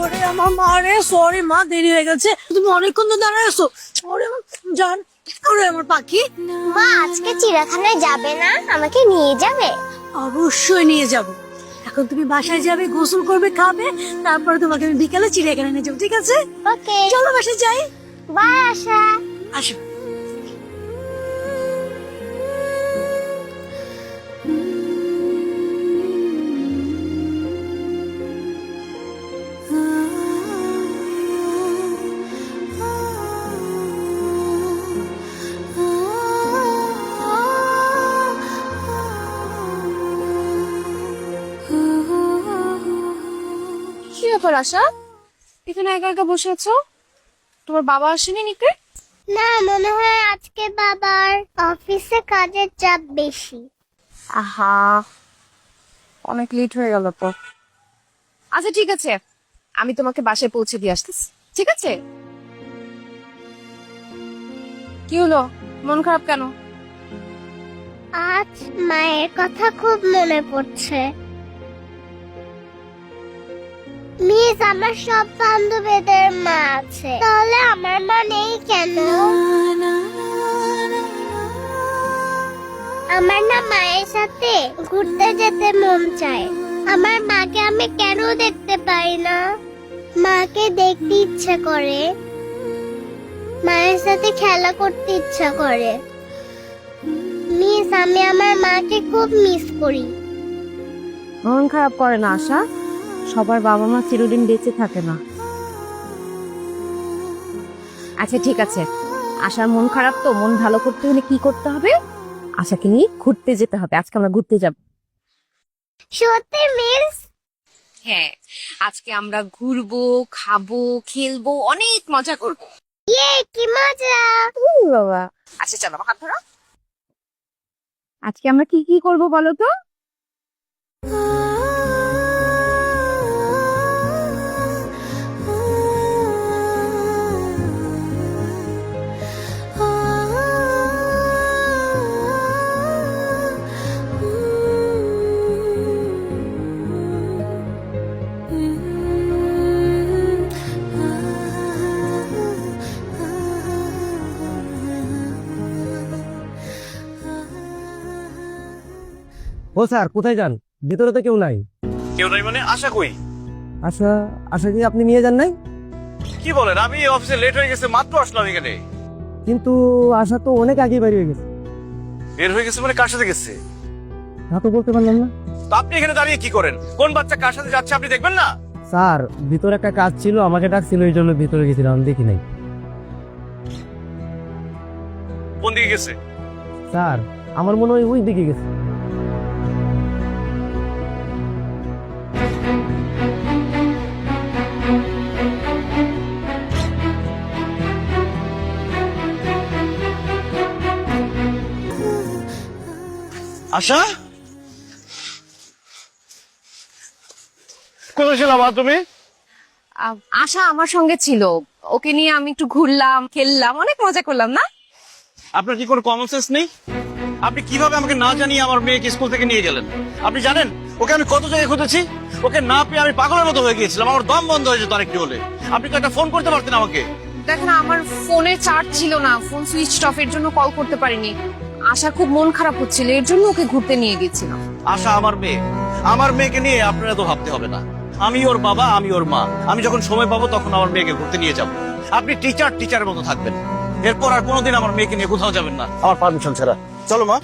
ওরে আমার মা রে, সরি মা, দেরি হয়ে গেছে, তুমি অনেকক্ষণ তো দাঁড়ায় আছো। ওরে জান, ওরে আমার পাখি। মা আজকে চিড়িয়াখানায় যাবে না, আমাকে নিয়ে যাবে? অবশ্যই নিয়ে যাব। এখন তুমি বাসায় যাবে, গোসল করবে, খাবে, তারপরে তোমাকে আমি বিকালে চিড়িয়াখানা নিয়ে যাবো, ঠিক আছে? ওকে, চলো বাসায় যাই। বাই আশা। আসো। কি ব্যাপার আশা, এখানে একা একা বসে আছো? তোমার বাবা আসেনি নিকে? না, মনে হয় আজকে বাবার অফিসে কাজের চাপ বেশি। আহা, অনেক লেট হয়ে গেল তো। আচ্ছা ঠিক আছে, আমি তোমাকে বাসায় পৌঁছে দিয়ে আসতেছি, ঠিক আছে? কি হলো, মন খারাপ কেন? আজ মায়ের কথা খুব মনে পড়ছে। মিস, আমার সব বান্ধবীদের মা আছে, তাহলে আমার মা নেই কেন? আমার না মায়ের সাথে ঘুরতে যেতে মন চায়। আমার মাকে আমি কেন দেখতে পাই না? মাকে দেখতে ইচ্ছে করে, মায়ের সাথে খেলা করতে ইচ্ছা করে। মিস, আমি আমার মাকে খুব মিস করি। মন খারাপ করে না আশা, সবার বাবা মা চিরদিন বেঁচে থাকে না। আচ্ছা ঠিক আছে, আশার মন খারাপ তো, মন ভালো করতে হলে কি করতে হবে? আশাকে নিয়ে ঘুরতে যেতে হবে। আজকে আমরা ঘুরতে যাব। সত্যি মিস? হ্যাঁ, আজকে আমরা ঘুরবো, খাবো, খেলবো, অনেক মজা করবো। ইয়ে, কি মজা! বাবা, আচ্ছা চলো আমার হাত ধরো। আজকে আমরা কি কি করবো বলো তো? ও স্যার, কোথায় যান? ভিতরে তো কেউ নাই। কেউ নাই মানে? আশা কই? আশা? আশা কি আপনি নিয়ে যান নাই? কি বলেন? আমি অফিসে লেট হয়ে গেছে, মাত্র আসলাম এখানে। কিন্তু আশা তো অনেক আগে বেরিয়ে গেছে। বের হয়ে গেছে মানে কার সাথে গেছে? তা তো বলতে পারলাম না। তো আপনি এখানে দাঁড়িয়ে কি করেন? কোন বাচ্চা কার সাথে যাচ্ছে আপনি দেখবেন না? স্যার, ভিতরে একটা কাজ ছিল, আমাকে ডাকছিল, এই জন্য ভিতরে গেছিলাম, আমি দেখি নাই। কোন দিকে গেছে? স্যার, আমার মনে হয় ওই দিকে গেছে। আশা, কোথায় ছিলাম তুমি? আশা আমার সঙ্গে ছিল, ওকে নিয়ে আমি একটু ঘুরলাম, খেললাম, অনেক মজা করলাম না? আপনার কি কোনো কমন সেন্স নেই? আপনি কিভাবে আমাকে না জানিয়ে আমার মেয়েকে স্কুল থেকে নিয়ে গেলেন? আপনি জানেন ওকে আমি কত জায়গায় খুঁজেছি? ওকে না পেয়ে আমি পাগলের মতো হয়ে গিয়েছিলাম, আমার দম বন্ধ হয়ে যেত আরেকটু হলে। আপনি তো একটা ফোন করতে পারতেন আমাকে। দেখেন, আমার ফোনে চার্জ ছিল না, ফোন সুইচ অফ, এর জন্য কল করতে পারিনি। আশা খুব মন খারাপ হচ্ছিল, এর জন্য ওকে ঘুরতে নিয়ে গেছিলাম। আশা আমার মেয়ে, আমার মেয়েকে নিয়ে আপনারা তো ভাবতে হবে না। আমি ওর বাবা, আমি ওর মা, আমি যখন সময় পাবো তখন আমার মেয়েকে ঘুরতে নিয়ে যাব। আপনি টিচারের মতো থাকবেন, এরপর আর কোনোদিন আমার মেয়েকে নিয়ে কোথাও যাবেন না আমার পারমিশন ছাড়া। চলো মা।